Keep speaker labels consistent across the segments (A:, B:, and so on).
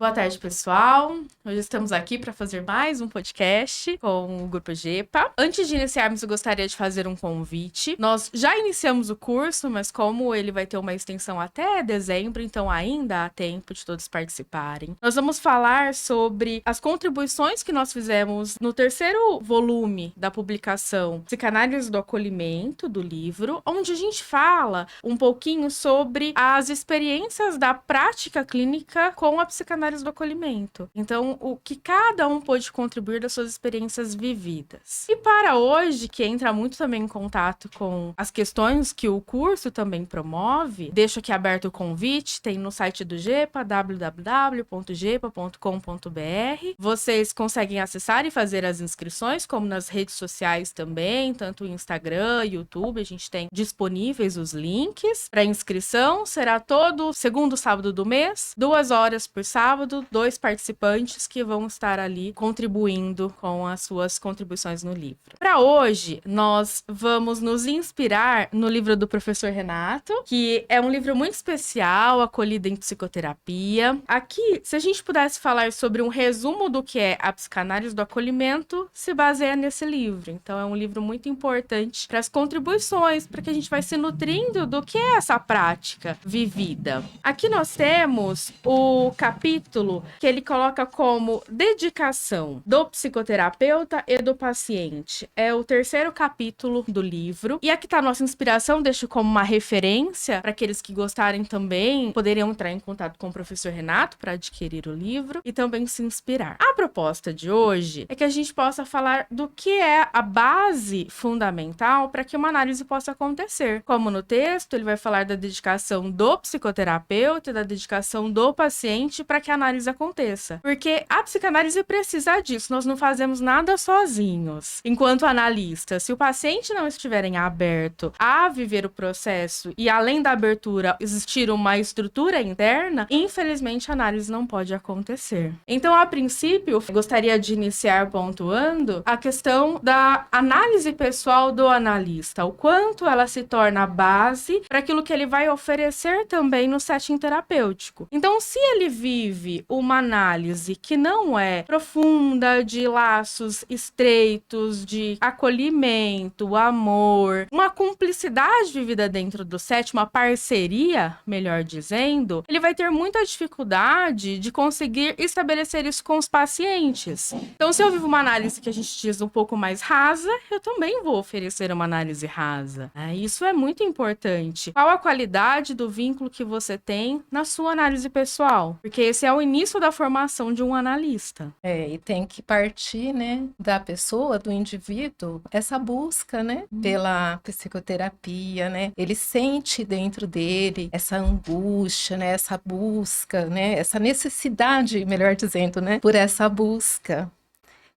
A: Boa tarde, pessoal. Hoje estamos aqui para fazer mais um podcast com o Grupo GEPA. Antes de iniciarmos, eu gostaria de fazer um convite. Nós já iniciamos o curso, mas como ele vai ter uma extensão até dezembro, então ainda há tempo de todos participarem. Nós vamos falar sobre as contribuições que nós fizemos no terceiro volume da publicação Psicanálise do Acolhimento, do livro, onde a gente fala um pouquinho sobre as experiências da prática clínica com a psicanálise do acolhimento. Então, o que cada um pôde contribuir das suas experiências vividas. E para hoje, que entra muito também em contato com as questões que o curso também promove, deixo aqui aberto o convite, tem no site do GEPA, www.gepa.com.br. Vocês conseguem acessar e fazer as inscrições, como nas redes sociais também, tanto o Instagram, YouTube, a gente tem disponíveis os links para inscrição. Será todo segundo sábado do mês, 2 horas por sábado, 2 participantes que vão estar ali contribuindo com as suas contribuições no livro. Para hoje, nós vamos nos inspirar no livro do professor Renato, que é um livro muito especial, Acolhida em Psicoterapia. Aqui, se a gente pudesse falar sobre um resumo do que é a psicanálise do acolhimento, se baseia nesse livro. Então, é um livro muito importante para as contribuições, para que a gente vai se nutrindo do que é essa prática vivida. Aqui nós temos o capítulo que ele coloca como dedicação do psicoterapeuta e do paciente. É o terceiro capítulo do livro. E aqui está a nossa inspiração, deixo como uma referência para aqueles que gostarem também, poderiam entrar em contato com o professor Renato para adquirir o livro e também se inspirar. A proposta de hoje é que a gente possa falar do que é a base fundamental para que uma análise possa acontecer. Como no texto, ele vai falar da dedicação do psicoterapeuta e da dedicação do paciente para que a análise aconteça. Porque a psicanálise precisa disso, nós não fazemos nada sozinhos. Enquanto analista, se o paciente não estiver aberto a viver o processo e além da abertura existir uma estrutura interna, infelizmente a análise não pode acontecer. Então, a princípio, eu gostaria de iniciar pontuando a questão da análise pessoal do analista, o quanto ela se torna a base para aquilo que ele vai oferecer também no setting terapêutico. Então, se ele vive uma análise que não é profunda, de laços estreitos, de acolhimento, amor, uma cumplicidade vivida dentro do set, uma parceria, melhor dizendo, ele vai ter muita dificuldade de conseguir estabelecer isso com os pacientes. Então, se eu vivo uma análise que a gente diz um pouco mais rasa, eu também vou oferecer uma análise rasa. Isso é muito importante. Qual a qualidade do vínculo que você tem na sua análise pessoal? Porque esse é o início da formação de um analista.
B: E tem que partir, né, da pessoa, do indivíduo, essa busca, né, pela psicoterapia, né? Ele sente dentro dele essa angústia, né, essa busca, né, essa necessidade, melhor dizendo, né, por essa busca.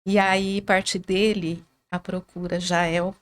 B: E aí, partir dele, a procura já é o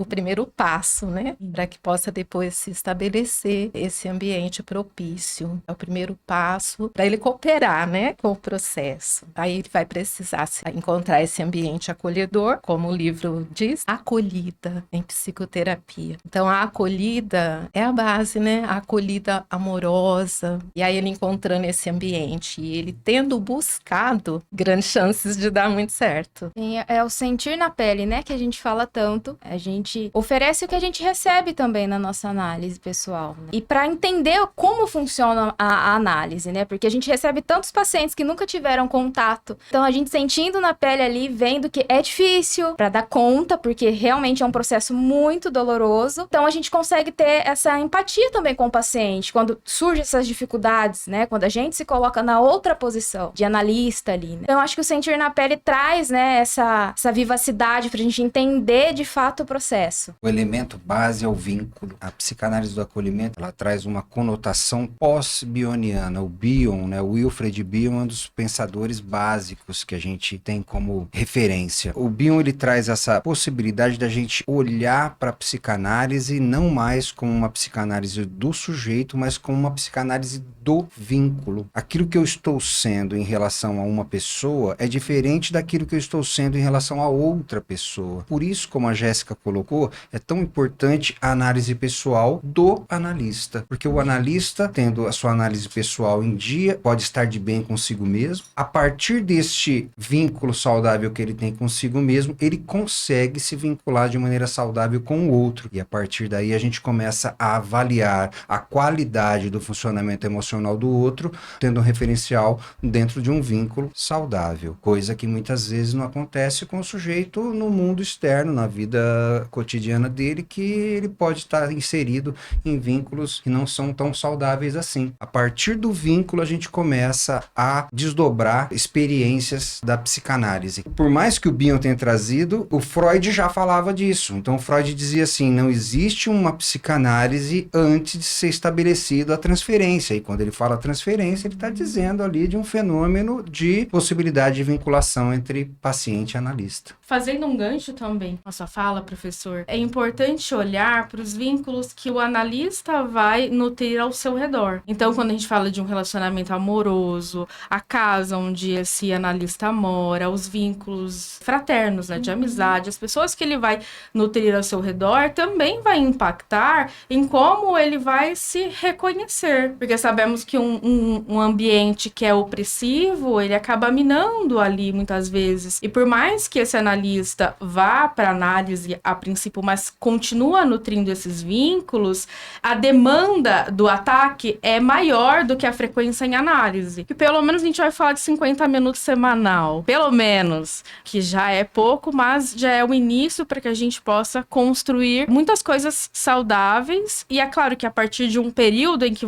B: primeiro passo, né? Para que possa depois se estabelecer esse ambiente propício. É o primeiro passo para ele cooperar, né, com o processo. Aí ele vai precisar encontrar esse ambiente acolhedor, como o livro diz, acolhida em psicoterapia. Então, a acolhida é a base, né? A acolhida amorosa. E aí ele encontrando esse ambiente e ele tendo buscado, grandes chances de dar muito certo.
C: Sim, é o sentir na pele, né, que a gente fala tanto. A gente oferece o que a gente recebe também na nossa análise pessoal, né? E para entender como funciona a análise, né? Porque a gente recebe tantos pacientes que nunca tiveram contato. Então, a gente sentindo na pele ali, vendo que é difícil para dar conta, porque realmente é um processo muito doloroso. Então, a gente consegue ter essa empatia também com o paciente, quando surgem essas dificuldades, né? Quando a gente se coloca na outra posição de analista ali, né? Então, eu acho que o sentir na pele traz, né, essa vivacidade pra gente entender de fato o processo.
D: O elemento base é o vínculo. A psicanálise do acolhimento, ela traz uma conotação pós-bioniana. O Bion, né, o Wilfred Bion, é um dos pensadores básicos que a gente tem como referência. O Bion, ele traz essa possibilidade da gente olhar para a psicanálise não mais como uma psicanálise do sujeito, mas como uma psicanálise do vínculo. Aquilo que eu estou sendo em relação a uma pessoa é diferente daquilo que eu estou sendo em relação a outra pessoa. Por isso, como a Jéssica Jéssica colocou, é tão importante a análise pessoal do analista, porque o analista, tendo a sua análise pessoal em dia, pode estar de bem consigo mesmo. A partir deste vínculo saudável que ele tem consigo mesmo, ele consegue se vincular de maneira saudável com o outro. E a partir daí a gente começa a avaliar a qualidade do funcionamento emocional do outro, tendo um referencial dentro de um vínculo saudável. Coisa que muitas vezes não acontece com o sujeito no mundo externo, na vida cotidiana dele, que ele pode estar inserido em vínculos que não são tão saudáveis assim. A partir do vínculo a gente começa a desdobrar experiências da psicanálise. Por mais que o Bion tenha trazido, o Freud já falava disso. Então o Freud dizia assim, não existe uma psicanálise antes de ser estabelecido a transferência. E quando ele fala transferência, ele está dizendo ali de um fenômeno de possibilidade de vinculação entre paciente e analista.
A: Fazendo um gancho também com a sua fala, professor, é importante olhar para os vínculos que o analista vai nutrir ao seu redor. Então, quando a gente fala de um relacionamento amoroso, a casa onde esse analista mora, os vínculos fraternos, né, de amizade, as pessoas que ele vai nutrir ao seu redor, também vai impactar em como ele vai se reconhecer. Porque sabemos que um ambiente que é opressivo, ele acaba minando ali muitas vezes. E por mais que esse analista vá para análise a princípio, mas continua nutrindo esses vínculos, a demanda do ataque é maior do que a frequência em análise. Que pelo menos a gente vai falar de 50 minutos semanal. Pelo menos, que já é pouco, mas já é o início para que a gente possa construir muitas coisas saudáveis. E é claro que a partir de um período em que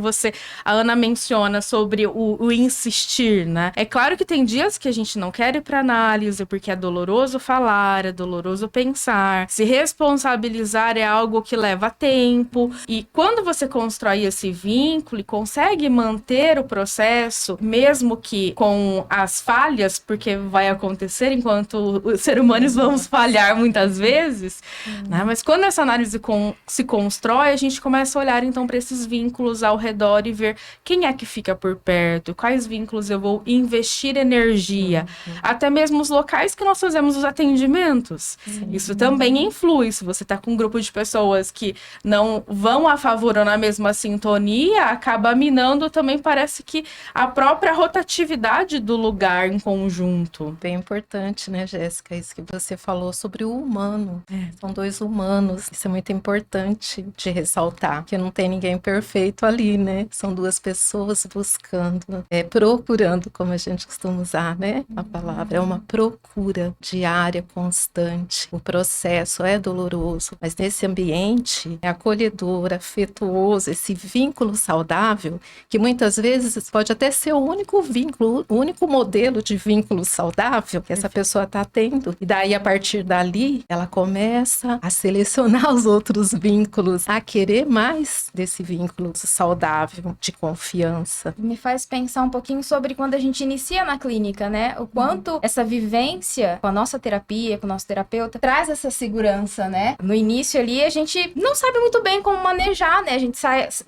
A: a Ana menciona sobre o insistir, né? É claro que tem dias que a gente não quer ir para análise porque é doloroso falar, é doloroso pensar. Se responsabilizar é algo que leva tempo. E quando você constrói esse vínculo e consegue manter o processo, mesmo que com as falhas, porque vai acontecer enquanto seres humanos vamos falhar muitas vezes, né? Mas quando essa análise se constrói, a gente começa a olhar então para esses vínculos ao redor e ver quem é que fica por perto, quais vínculos eu vou investir energia, até mesmo os locais que nós fazemos os atendimentos. Isso também influi. Se você está com um grupo de pessoas que não vão a favor ou na mesma sintonia, acaba minando também, parece que a própria rotatividade do lugar em conjunto.
B: Bem importante, né, Jéssica? Isso que você falou sobre o humano. São dois humanos. Isso é muito importante de ressaltar, que não tem ninguém perfeito ali, né? São duas pessoas buscando, procurando, como a gente costuma usar, né? A palavra é uma procura diária, constante. O processo é doloroso, mas nesse ambiente é acolhedor, afetuoso, esse vínculo saudável, que muitas vezes pode até ser o único vínculo, o único modelo de vínculo saudável que essa pessoa está tendo. E daí, a partir dali, ela começa a selecionar os outros vínculos, a querer mais desse vínculo saudável, de confiança.
C: Me faz pensar um pouquinho sobre quando a gente inicia na clínica, né? O quanto essa vivência com a nossa terapia, com o nosso terapeuta, traz essa segurança, né? No início ali, a gente não sabe muito bem como manejar, né? A gente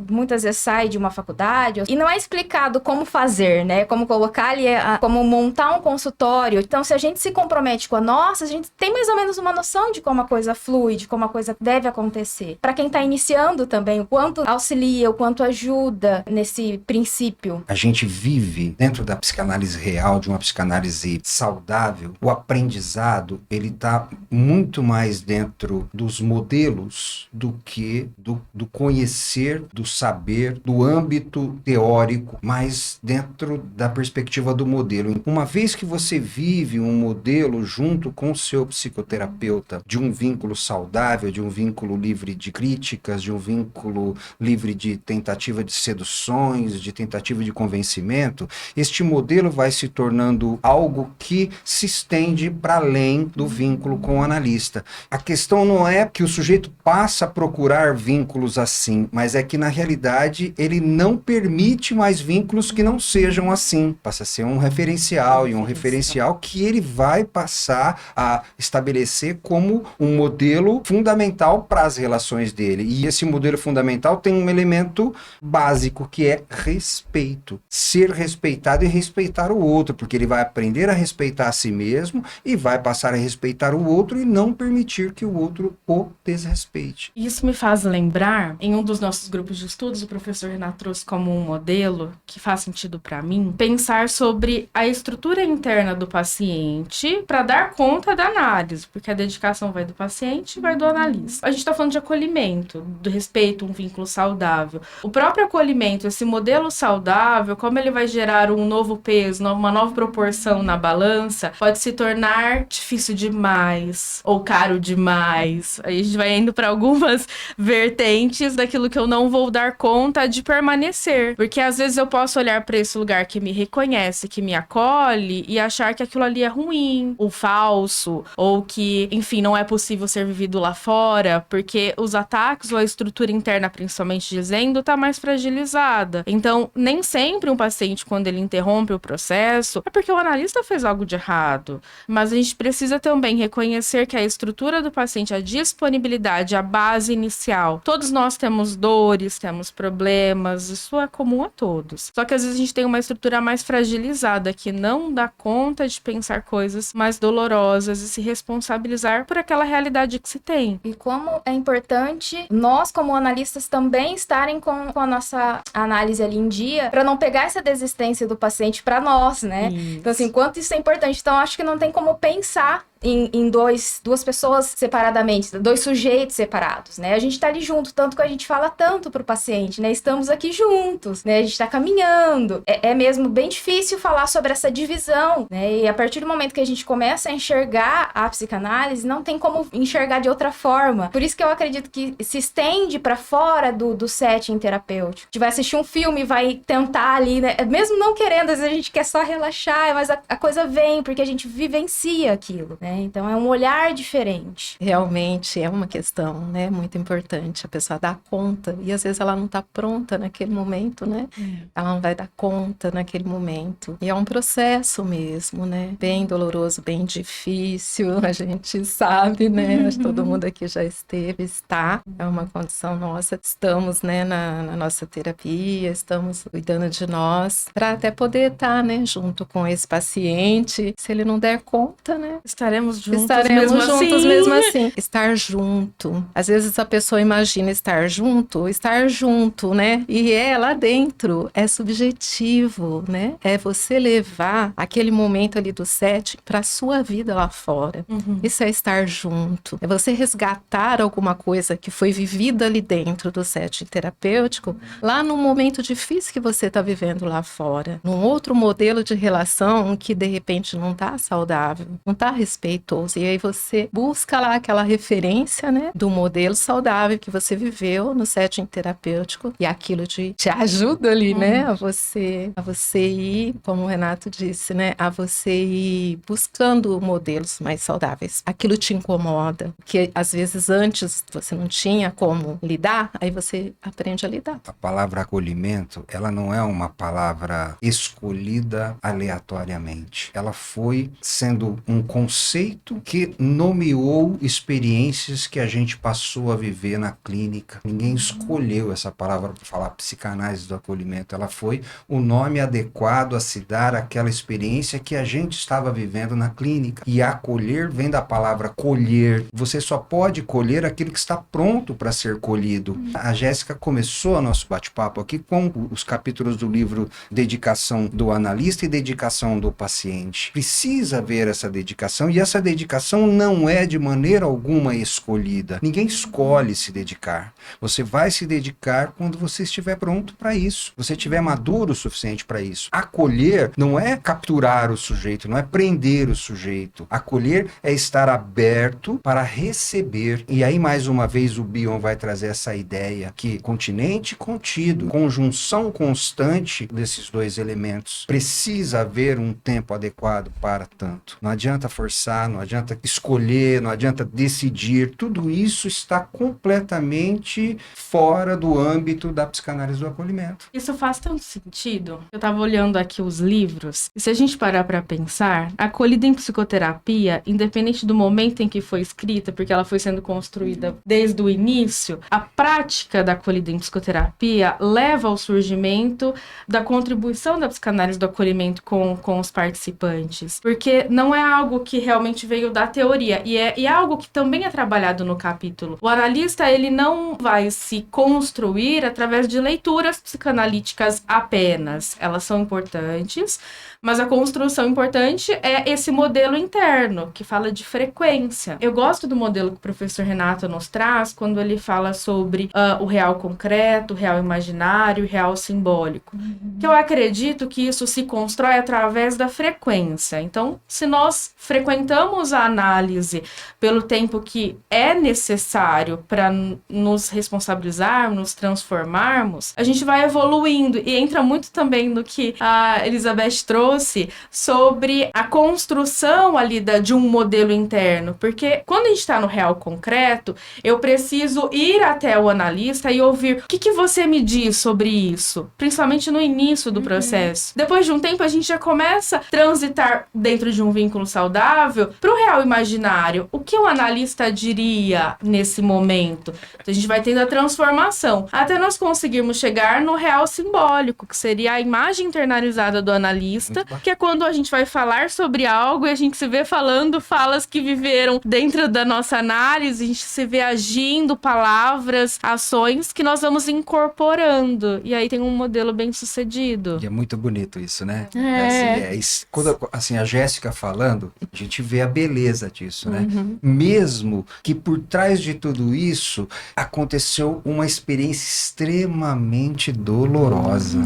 C: muitas vezes sai de uma faculdade e não é explicado como fazer, né? Como colocar ali, como montar um consultório. Então, se a gente se compromete com a nossa, a gente tem mais ou menos uma noção de como a coisa flui, de como a coisa deve acontecer. Para quem tá iniciando também, o quanto auxilia, o quanto ajuda nesse princípio.
D: A gente vive dentro da psicanálise real, de uma psicanálise saudável, o aprendizado, ele tá muito mais dentro dos modelos do que do conhecer, do saber, do âmbito teórico, mas dentro da perspectiva do modelo. Uma vez que você vive um modelo junto com o seu psicoterapeuta de um vínculo saudável, de um vínculo livre de críticas, de um vínculo livre de tentativa de seduções, de tentativa de convencimento, este modelo vai se tornando algo que se estende para além do vínculo com o analista. A questão não é que o sujeito passa a procurar vínculos assim, mas é que na realidade ele não permite mais vínculos que não sejam assim. Passa a ser um referencial, e um referencial que ele vai passar a estabelecer como um modelo fundamental para as relações dele. E esse modelo fundamental tem um elemento básico, que é respeito. Ser respeitado e respeitar o outro, porque ele vai aprender a respeitar a si mesmo e vai passar a respeitar o outro e não permitir permitir que o outro o desrespeite.
A: Isso me faz lembrar, em um dos nossos grupos de estudos, o professor Renato trouxe como um modelo que faz sentido para mim, pensar sobre a estrutura interna do paciente para dar conta da análise, porque a dedicação vai do paciente e vai do analista. A gente está falando de acolhimento, do respeito, um vínculo saudável. O próprio acolhimento, esse modelo saudável, como ele vai gerar um novo peso, uma nova proporção na balança, pode se tornar difícil demais ou caro demais. Aí a gente vai indo para algumas vertentes daquilo que eu não vou dar conta de permanecer. Porque às vezes eu posso olhar para esse lugar que me reconhece, que me acolhe e achar que aquilo ali é ruim, ou falso, ou que, enfim, não é possível ser vivido lá fora, porque os ataques ou a estrutura interna, principalmente dizendo, tá mais fragilizada. Então, nem sempre um paciente, quando ele interrompe o processo, é porque o analista fez algo de errado. Mas a gente precisa também reconhecer que a estrutura do paciente, a disponibilidade, a base inicial, todos nós temos dores, temos problemas, isso é comum a todos. Só que às vezes a gente tem uma estrutura mais fragilizada que não dá conta de pensar coisas mais dolorosas e se responsabilizar por aquela realidade que se tem.
C: E como é importante nós, como analistas, também estarem com a nossa análise ali em dia, para não pegar essa desistência do paciente para nós, né?
A: Isso.
C: Então, assim, quanto isso é importante. Então, acho que não tem como pensar em duas pessoas separadamente, dois sujeitos separados, né? A gente tá ali junto, tanto que a gente fala tanto pro paciente, né? Estamos aqui juntos, né? A gente tá caminhando. É mesmo bem difícil falar sobre essa divisão, né? E a partir do momento que a gente começa a enxergar a psicanálise, não tem como enxergar de outra forma. Por isso que eu acredito que se estende pra fora do setting terapêutico. A gente vai assistir um filme, vai tentar ali, né? Mesmo não querendo, às vezes a gente quer só relaxar, mas a coisa vem porque a gente vivencia aquilo, né? Então é um olhar diferente.
B: Realmente é uma questão, né, muito importante. A pessoa dá conta e às vezes ela não está pronta naquele momento, né? Ela não vai dar conta naquele momento. E é um processo mesmo, né? Bem doloroso, bem difícil. A gente sabe, né? Acho que todo mundo aqui já está. É uma condição nossa. Estamos, né, na nossa terapia, estamos cuidando de nós para até poder estar, né, junto com esse paciente. Se ele não der conta, né?
A: Estaremos juntos
B: mesmo assim. Estar junto. Às vezes a pessoa imagina estar junto, né? E lá dentro é subjetivo, né? É você levar aquele momento ali do setting para sua vida lá fora. Isso é estar junto. É você resgatar alguma coisa que foi vivida ali dentro do setting terapêutico, lá num momento difícil que você está vivendo lá fora. Num outro modelo de relação que de repente não está saudável, não está respeitoso. E aí você busca lá aquela referência, né, do modelo saudável que você viveu no setting terapêutico e aquilo te ajuda ali, né, a você ir, como o Renato disse, né, a você ir buscando modelos mais saudáveis. Aquilo te incomoda, porque às vezes antes você não tinha como lidar, aí você aprende a lidar.
D: A palavra acolhimento, ela não é uma palavra escolhida aleatoriamente. Ela foi sendo um conceito que nomeou experiências que a gente passou a viver na clínica. Ninguém escolheu essa palavra para falar psicanálise do acolhimento. Ela foi o nome adequado a se dar àquela experiência que a gente estava vivendo na clínica. E acolher vem da palavra colher. Você só pode colher aquilo que está pronto para ser colhido. A Jéssica começou o nosso bate-papo aqui com os capítulos do livro Dedicação do Analista e Dedicação do Paciente. Precisa haver essa dedicação e essa dedicação não é de maneira alguma escolhida. Ninguém escolhe se dedicar. Você vai se dedicar quando você estiver pronto para isso. Você estiver maduro o suficiente para isso. Acolher não é capturar o sujeito, não é prender o sujeito. Acolher é estar aberto para receber. E aí, mais uma vez, o Bion vai trazer essa ideia que continente contido, conjunção constante desses dois elementos. Precisa haver um tempo adequado para tanto. Não adianta forçar, não adianta escolher, não adianta decidir. Tudo isso está completamente fora do âmbito da psicanálise do acolhimento.
A: Isso faz tanto sentido. Eu tava olhando aqui os livros, e se a gente parar pra pensar, a acolhida em psicoterapia, independente do momento em que foi escrita, porque ela foi sendo construída desde o início, a prática da acolhida em psicoterapia leva ao surgimento da contribuição da psicanálise do acolhimento com os participantes. Porque não é algo que realmente realmente veio da teoria. E é algo que também é trabalhado no capítulo. O analista, ele não vai se construir através de leituras psicanalíticas apenas. Elas são importantes, mas a construção importante é esse modelo interno, que fala de frequência. Eu gosto do modelo que o professor Renato nos traz, quando ele fala sobre o real concreto, o real imaginário, o real simbólico. Que eu acredito que isso se constrói através da frequência. Então, se nós frequentamos a análise pelo tempo que é necessário para nos responsabilizar, nos transformarmos, a gente vai evoluindo. E entra muito também no que a Elizabeth trouxe sobre a construção ali de um modelo interno. Porque quando a gente está no real concreto, eu preciso ir até o analista e ouvir o que você me diz sobre isso, principalmente no início do processo. Depois de um tempo, a gente já começa a transitar dentro de um vínculo saudável para o real imaginário. O que o analista diria nesse momento? Então, a gente vai tendo a transformação até nós conseguirmos chegar no real simbólico, que seria a imagem internalizada do analista, que é quando a gente vai falar sobre algo e a gente se vê falando falas que viveram dentro da nossa análise, a gente se vê agindo palavras, ações que nós vamos incorporando. E aí tem um modelo bem sucedido.
D: E é muito bonito isso, né?
A: É.
D: Quando a Jéssica falando, a gente vê a beleza disso, né? Mesmo que por trás de tudo isso aconteceu uma experiência extremamente dolorosa.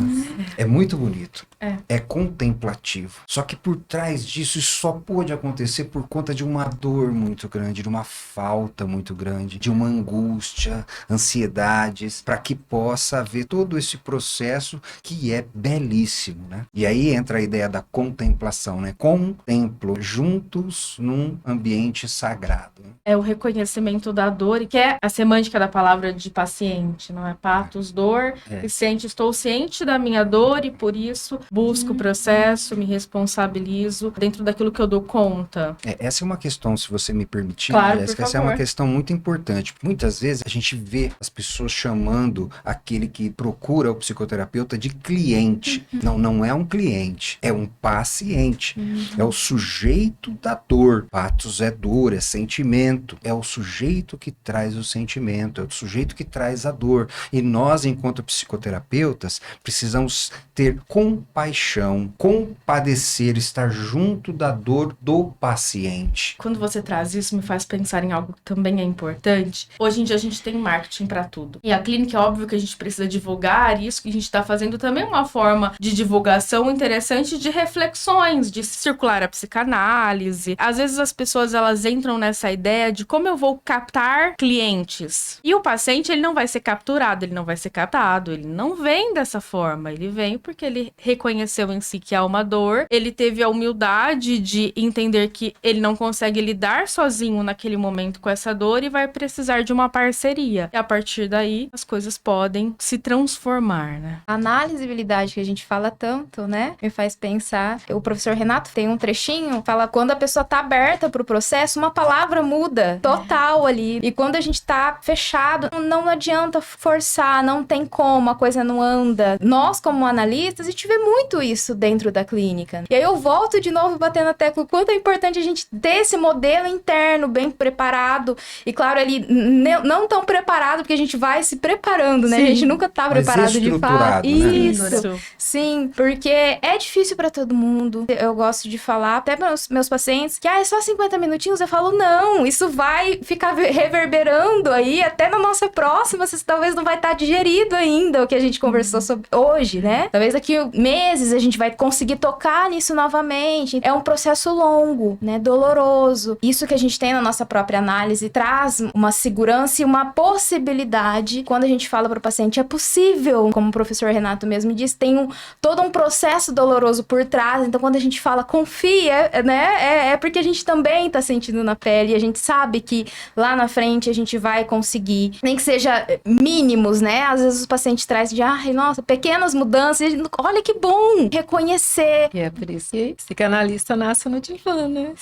D: É muito bonito. É contemplativo. Só que por trás disso, isso só pôde acontecer por conta de uma dor muito grande, de uma falta muito grande, de uma angústia, ansiedades, para que possa haver todo esse processo que é belíssimo, né? E aí entra a ideia da contemplação, né? Contemplo juntos num ambiente sagrado.
A: É o reconhecimento da dor, que é a semântica da palavra de paciente, não é? Patos, dor, e sente, estou ciente da minha dor e por isso busco o processo, me responsabilizo dentro daquilo que eu dou conta.
D: Essa é uma questão, se você me permitir,
A: Claro,
D: Jéssica,
A: por
D: essa é uma
A: favor.
D: questão muito importante. Muitas vezes a gente vê as pessoas chamando aquele que procura o psicoterapeuta de cliente. Não é um cliente, é um paciente. É o sujeito da dor. Patos é dor, é sentimento. É o sujeito que traz o sentimento, é o sujeito que traz a dor. E nós, enquanto psicoterapeutas, precisamos ter compaixão, compadecer, estar junto da dor do paciente.
A: Quando você traz isso, me faz pensar em algo que também é importante. Hoje em dia a gente tem marketing para tudo. E a clínica, é óbvio que a gente precisa divulgar, isso que a gente está fazendo também é uma forma de divulgação interessante de reflexões, de circular a psicanálise. Às vezes as pessoas, elas entram nessa ideia de como eu vou captar clientes. E o paciente, ele não vai ser capturado, ele não vai ser captado, ele não vem dessa forma, ele vem porque ele reconheceu em si que há uma dor, ele teve a humildade de entender que ele não consegue lidar sozinho naquele momento com essa dor e vai precisar de uma parceria. E a partir daí, as coisas podem se transformar, né?
C: A analisabilidade que a gente fala tanto, né? Me faz pensar. O professor Renato tem um trechinho, fala quando a pessoa tá aberta pro processo, uma palavra muda total ali. E quando a gente tá fechado, não adianta forçar, não tem como, a coisa não anda. Nós, como analistas, a gente vê muito isso dentro da clínica. E aí eu volto de novo batendo na tecla o quanto é importante a gente ter esse modelo interno bem preparado. E claro, ele não tão preparado, porque a gente vai se preparando, né?
A: Sim,
C: a gente nunca tá
D: mas
C: preparado de fato.
D: estruturado, né?
C: Isso. Sim, porque é difícil pra todo mundo. Eu gosto de falar até para meus pacientes que é só 50 minutinhos. Eu falo, não, isso vai ficar reverberando aí até na nossa próxima. Você talvez não vai estar digerido ainda o que a gente conversou sobre hoje, né? Talvez daqui meses a gente vai conseguir tocar nisso novamente. É um processo longo, né? Doloroso. Isso que a gente tem na nossa própria análise traz uma segurança e uma possibilidade. Quando a gente fala para o paciente, é possível, como o professor Renato mesmo disse, tem todo um processo doloroso por trás. Então, quando a gente fala confia, né? É porque a gente também tá sentindo na pele e a gente sabe que lá na frente a gente vai conseguir, nem que seja mínimos, né? Às vezes os pacientes trazem de, nossa, pequenas mudanças. Olha que bom bom reconhecer.
B: E é por isso que psicanalista nasce no divã, né?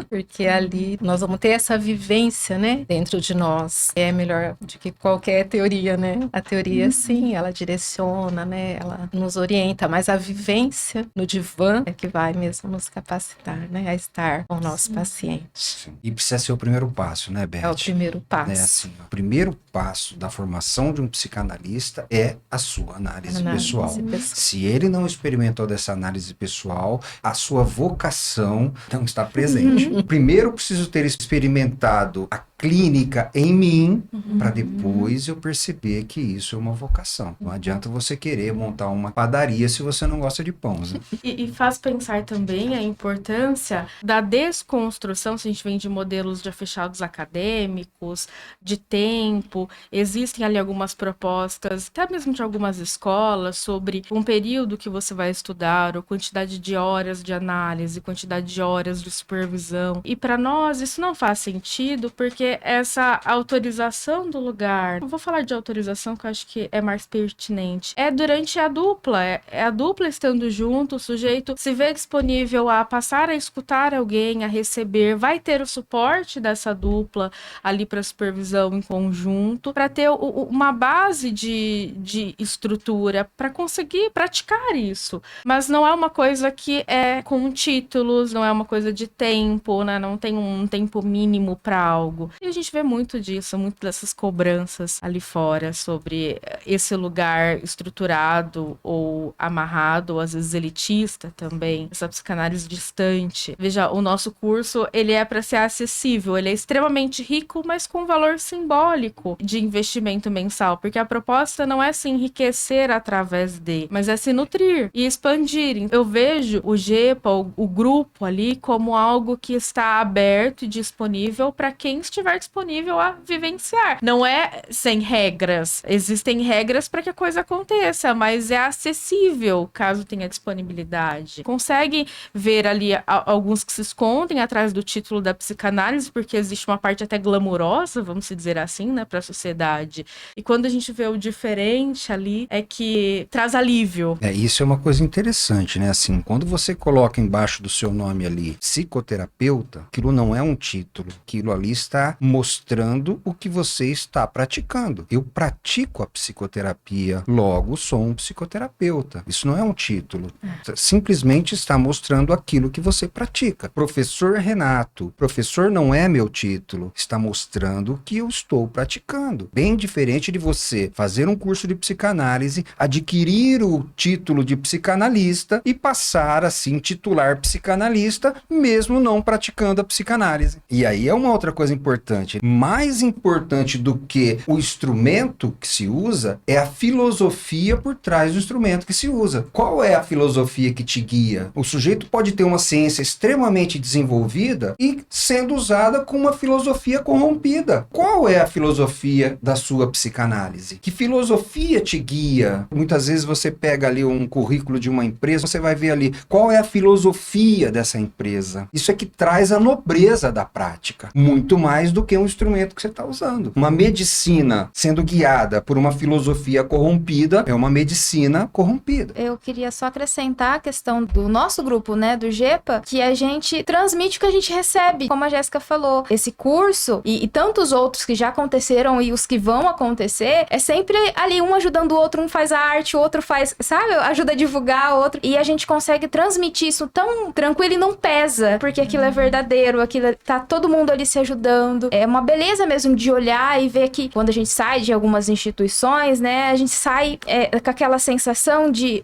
B: Porque ali nós vamos ter essa vivência, né? Dentro de nós. É melhor do que qualquer teoria, né? A teoria, sim, ela direciona, né? Ela nos orienta, mas a vivência no divã é que vai mesmo nos capacitar, né? A estar com o nosso paciente.
D: Sim. E precisa ser o primeiro passo, né, Beth?
B: É o primeiro passo.
D: Assim, o primeiro passo da formação de um psicanalista é a sua análise pessoal. Se ele não experimentou dessa análise pessoal, a sua vocação não está presente. Primeiro, eu preciso ter experimentado a clínica em mim, para depois eu perceber que isso é uma vocação. Não adianta você querer montar uma padaria se você não gosta de pães, né?
A: E faz pensar também a importância da desconstrução, se a gente vem de modelos já fechados acadêmicos, de tempo, existem ali algumas propostas, até mesmo de algumas escolas, sobre um período que você vai estudar, ou quantidade de horas de análise, quantidade de horas de supervisão. E para nós isso não faz sentido, porque essa autorização do lugar, eu vou falar de autorização que eu acho que é mais pertinente, é durante a dupla, é a dupla estando junto, o sujeito se vê disponível a passar a escutar alguém, a receber, vai ter o suporte dessa dupla ali para supervisão em conjunto, para ter uma base de estrutura, para conseguir praticar isso. Mas não é uma coisa que é com títulos, não é uma coisa de tempo, né? Não tem um tempo mínimo para algo. E a gente vê muito disso, muito dessas cobranças ali fora sobre esse lugar estruturado ou amarrado, ou às vezes elitista também, essa psicanálise distante. Veja, o nosso curso, ele é para ser acessível, ele é extremamente rico, mas com valor simbólico de investimento mensal, porque a proposta não é se enriquecer através de, mas é se nutrir e expandir. Eu vejo o GEPA, o grupo ali, como algo que está aberto e disponível para quem estiver disponível a vivenciar. Não é sem regras. Existem regras para que a coisa aconteça, mas é acessível caso tenha disponibilidade. Consegue ver ali alguns que se escondem atrás do título da psicanálise, porque existe uma parte até glamurosa, vamos dizer assim, né, para a sociedade. E quando a gente vê o diferente ali, é que traz alívio.
D: Isso é uma coisa interessante, né? Assim, quando você coloca embaixo do seu nome ali, psicoterapeuta, aquilo não é um título. Aquilo ali está mostrando o que você está praticando. Eu pratico a psicoterapia, logo sou um psicoterapeuta. Isso não é um título. Simplesmente está mostrando aquilo que você pratica. Professor Renato, professor não é meu título. Está mostrando o que eu estou praticando. Bem diferente de você fazer um curso de psicanálise, adquirir o título de psicanalista e passar a se intitular psicanalista, mesmo não praticando a psicanálise. E aí é uma outra coisa importante. Mais importante do que o instrumento que se usa é a filosofia por trás do instrumento que se usa. Qual é a filosofia que te guia? O sujeito pode ter uma ciência extremamente desenvolvida e sendo usada com uma filosofia corrompida. Qual é a filosofia da sua psicanálise? Que filosofia te guia? Muitas vezes você pega ali um currículo de uma empresa, você vai ver ali qual é a filosofia dessa empresa. Isso é que traz a nobreza da prática. Muito mais do que um instrumento que você está usando. Uma medicina sendo guiada por uma filosofia corrompida é uma medicina corrompida.
C: Eu queria só acrescentar a questão do nosso grupo, né, do GEPA, que a gente transmite o que a gente recebe, como a Jéssica falou. Esse curso e tantos outros que já aconteceram e os que vão acontecer, é sempre ali um ajudando o outro, um faz a arte, o outro faz, sabe, ajuda a divulgar o outro, e a gente consegue transmitir isso tão tranquilo e não pesa, porque aquilo é verdadeiro, aquilo tá todo mundo ali se ajudando. É uma beleza mesmo de olhar e ver que quando a gente sai de algumas instituições, né, a gente sai com aquela sensação de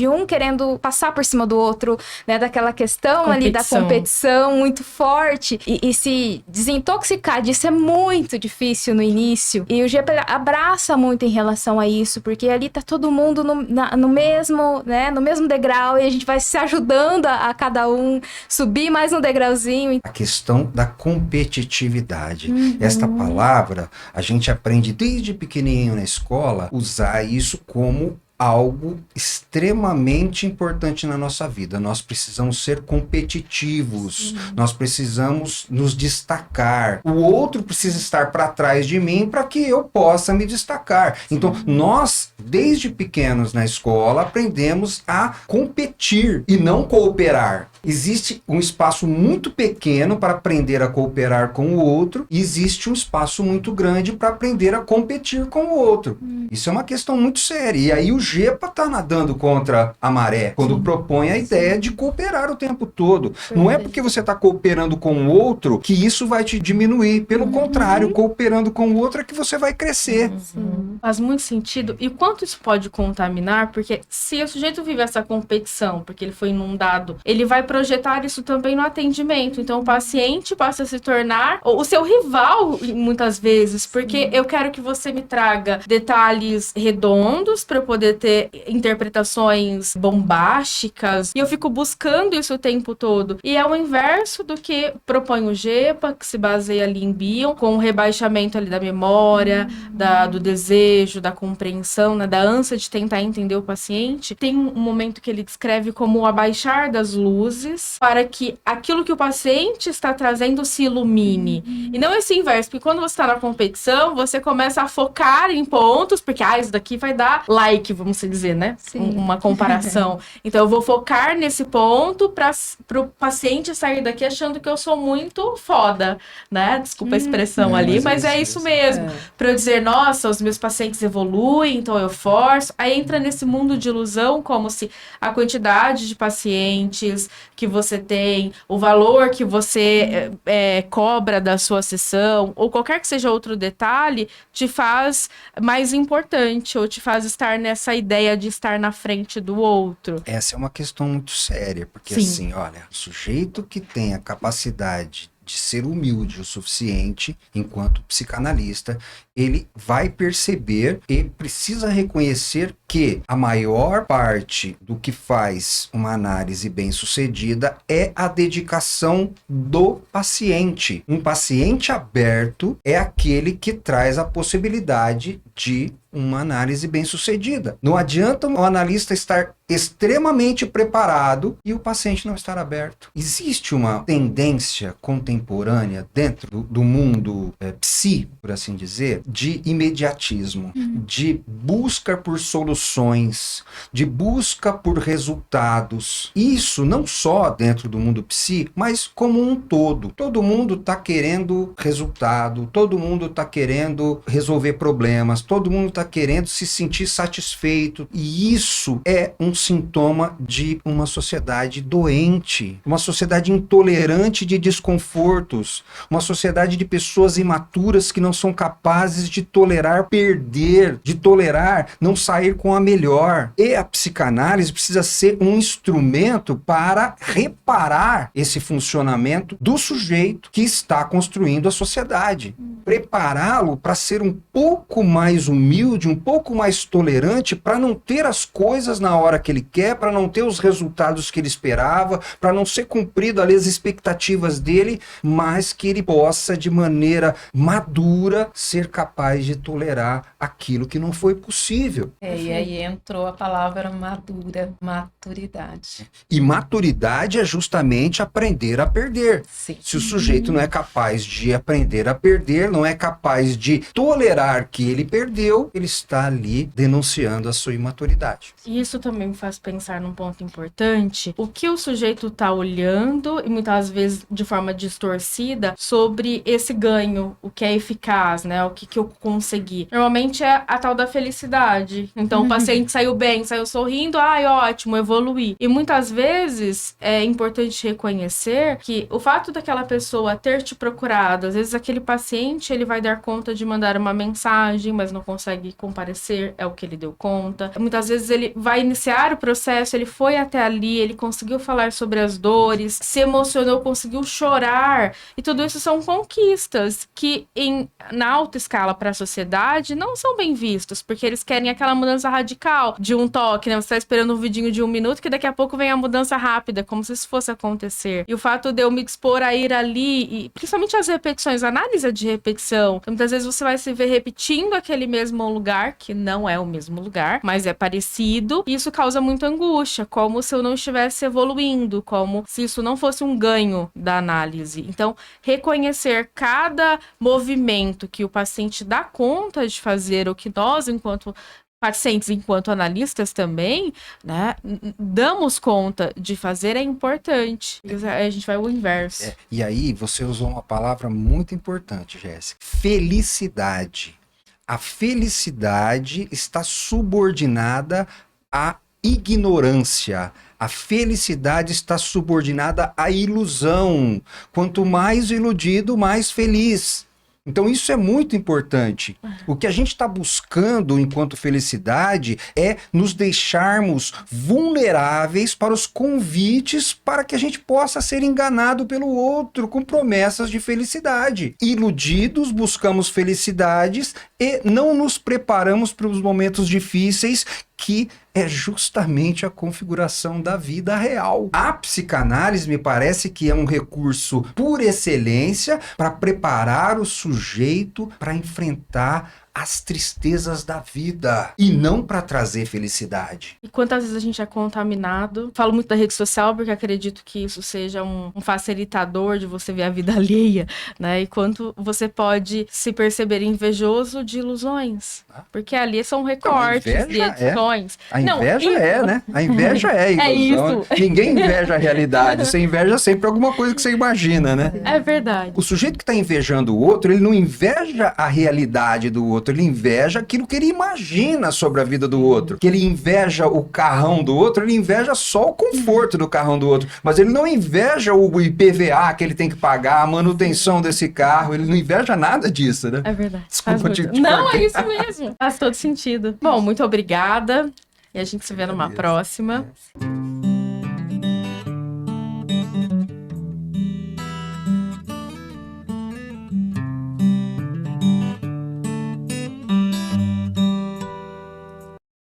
C: um querendo passar por cima do outro, né, daquela questão ali da competição muito forte, e se desintoxicar disso é muito difícil no início, e o GEPA abraça muito em relação a isso, porque ali tá todo mundo no mesmo, né, no mesmo degrau, e a gente vai se ajudando a cada um subir mais um degrauzinho.
D: A questão da competitividade. Esta palavra, a gente aprende desde pequenininho na escola, usar isso como algo extremamente importante na nossa vida. Nós precisamos ser competitivos, nós precisamos nos destacar. O outro precisa estar para trás de mim para que eu possa me destacar. Então, nós, desde pequenos na escola, aprendemos a competir e não cooperar. Existe um espaço muito pequeno para aprender a cooperar com o outro e existe um espaço muito grande para aprender a competir com o outro. Isso é uma questão muito séria. E aí o Gepa está nadando contra a maré quando propõe a ideia de cooperar o tempo todo. Não é porque você está cooperando com o outro que isso vai te diminuir. Pelo contrário, cooperando com o outro é que você vai crescer.
A: Faz muito sentido. E quanto isso pode contaminar? Porque se o sujeito vive essa competição, porque ele foi inundado, ele vai projetar isso também no atendimento. Então, o paciente passa a se tornar o seu rival, muitas vezes, porque eu quero que você me traga detalhes redondos para eu poder ter interpretações bombásticas. E eu fico buscando isso o tempo todo. E é o inverso do que propõe o Gepa, que se baseia ali em Bion, com o rebaixamento ali da memória, do desejo, da compreensão, né, da ânsia de tentar entender o paciente. Tem um momento que ele descreve como o abaixar das luzes para que aquilo que o paciente está trazendo se ilumine. E não esse inverso, porque quando você está na competição, você começa a focar em pontos, porque isso daqui vai dar like, vamos dizer, né? Uma comparação. Então eu vou focar nesse ponto para o paciente sair daqui achando que eu sou muito foda, né? Desculpa a expressão ali, mas é isso mesmo. Para eu dizer, nossa, os meus pacientes evoluem, então eu forço. Aí entra nesse mundo de ilusão, como se a quantidade de pacientes que você tem, o valor que você cobra da sua sessão, ou qualquer que seja outro detalhe, te faz mais importante, ou te faz estar nessa ideia de estar na frente do outro.
D: Essa é uma questão muito séria, porque
A: Sim.
D: assim, olha, o sujeito que tem a capacidade de ser humilde o suficiente, enquanto psicanalista, ele vai perceber e precisa reconhecer que a maior parte do que faz uma análise bem-sucedida é a dedicação do paciente. Um paciente aberto é aquele que traz a possibilidade de uma análise bem-sucedida. Não adianta o analista estar extremamente preparado e o paciente não estar aberto. Existe uma tendência contemporânea dentro do mundo psi, por assim dizer, de imediatismo, de busca por soluções, de busca por resultados. Isso não só dentro do mundo psi, mas como um todo. Todo mundo está querendo resultado, todo mundo está querendo resolver problemas, todo mundo está querendo se sentir satisfeito. E isso é um sintoma de uma sociedade doente, uma sociedade intolerante de desconfortos, uma sociedade de pessoas imaturas que não são capazes de tolerar perder, de tolerar não sair com a melhor. E a psicanálise precisa ser um instrumento para reparar esse funcionamento do sujeito que está construindo a sociedade. Prepará-lo para ser um pouco mais humilde, um pouco mais tolerante, para não ter as coisas na hora que ele quer, para não ter os resultados que ele esperava, para não ser cumprido ali as expectativas dele, mas que ele possa, de maneira madura, ser capaz de tolerar aquilo que não foi possível.
B: E aí entrou a palavra madura, maturidade.
D: E maturidade é justamente aprender a perder.
B: Sim.
D: Se o sujeito não é capaz de aprender a perder, não é capaz de tolerar que ele perdeu, ele está ali denunciando a sua imaturidade.
A: E isso também me faz pensar num ponto importante, o que o sujeito está olhando, e muitas vezes de forma distorcida, sobre esse ganho, o que é eficaz, né? O que eu consegui. Normalmente é a tal da felicidade. Então o paciente saiu bem, saiu sorrindo, ótimo, evoluí. E muitas vezes é importante reconhecer que o fato daquela pessoa ter te procurado, às vezes aquele paciente ele vai dar conta de mandar uma mensagem, mas não consegue comparecer, é o que ele deu conta. Muitas vezes ele vai iniciar o processo, ele foi até ali, ele conseguiu falar sobre as dores, se emocionou, conseguiu chorar, e tudo isso são conquistas que na alta escala para a sociedade não são bem vistos, porque eles querem aquela mudança radical de um toque, né? Você tá esperando um vidinho de 1 minuto que daqui a pouco vem a mudança rápida, como se isso fosse acontecer. E o fato de eu me dispor a ir ali, e principalmente as repetições, a análise de repetição. Então, muitas vezes você vai se ver repetindo aquele mesmo lugar, que não é o mesmo lugar, mas é parecido, e isso causa muita angústia, como se eu não estivesse evoluindo, como se isso não fosse um ganho da análise. Então, reconhecer cada movimento que o paciente dá conta de fazer, ou que nós, enquanto pacientes, enquanto analistas também, né, damos conta de fazer, é importante. A gente vai ao inverso.
D: E aí, você usou uma palavra muito importante, Jéssica. Felicidade. A felicidade está subordinada à ignorância. A felicidade está subordinada à ilusão. Quanto mais iludido, mais feliz. Então isso é muito importante. O que a gente está buscando enquanto felicidade é nos deixarmos vulneráveis para os convites para que a gente possa ser enganado pelo outro com promessas de felicidade. Iludidos, buscamos felicidades e não nos preparamos para os momentos difíceis, que é justamente a configuração da vida real. A psicanálise me parece que é um recurso por excelência para preparar o sujeito para enfrentar as tristezas da vida e não para trazer felicidade.
A: E quantas vezes a gente é contaminado? Falo muito da rede social porque acredito que isso seja um facilitador de você ver a vida alheia, né? E quanto você pode se perceber invejoso de ilusões. Porque ali são recortes de edições.
D: A inveja né? A inveja é ilusão.
A: É isso.
D: Ninguém inveja a realidade. Você inveja sempre alguma coisa que você imagina, né?
A: É verdade.
D: O sujeito que está invejando o outro, ele não inveja a realidade do outro, ele inveja aquilo que ele imagina sobre a vida do outro. Que ele inveja o carrão do outro, ele inveja só o conforto do carrão do outro. Mas ele não inveja o IPVA que ele tem que pagar, a manutenção desse carro, ele não inveja nada disso, né?
A: É verdade.
D: Desculpa te
A: Não,
D: cortar.
A: é isso mesmo. Faz todo sentido. Bom, muito obrigada. E a gente se vê numa próxima.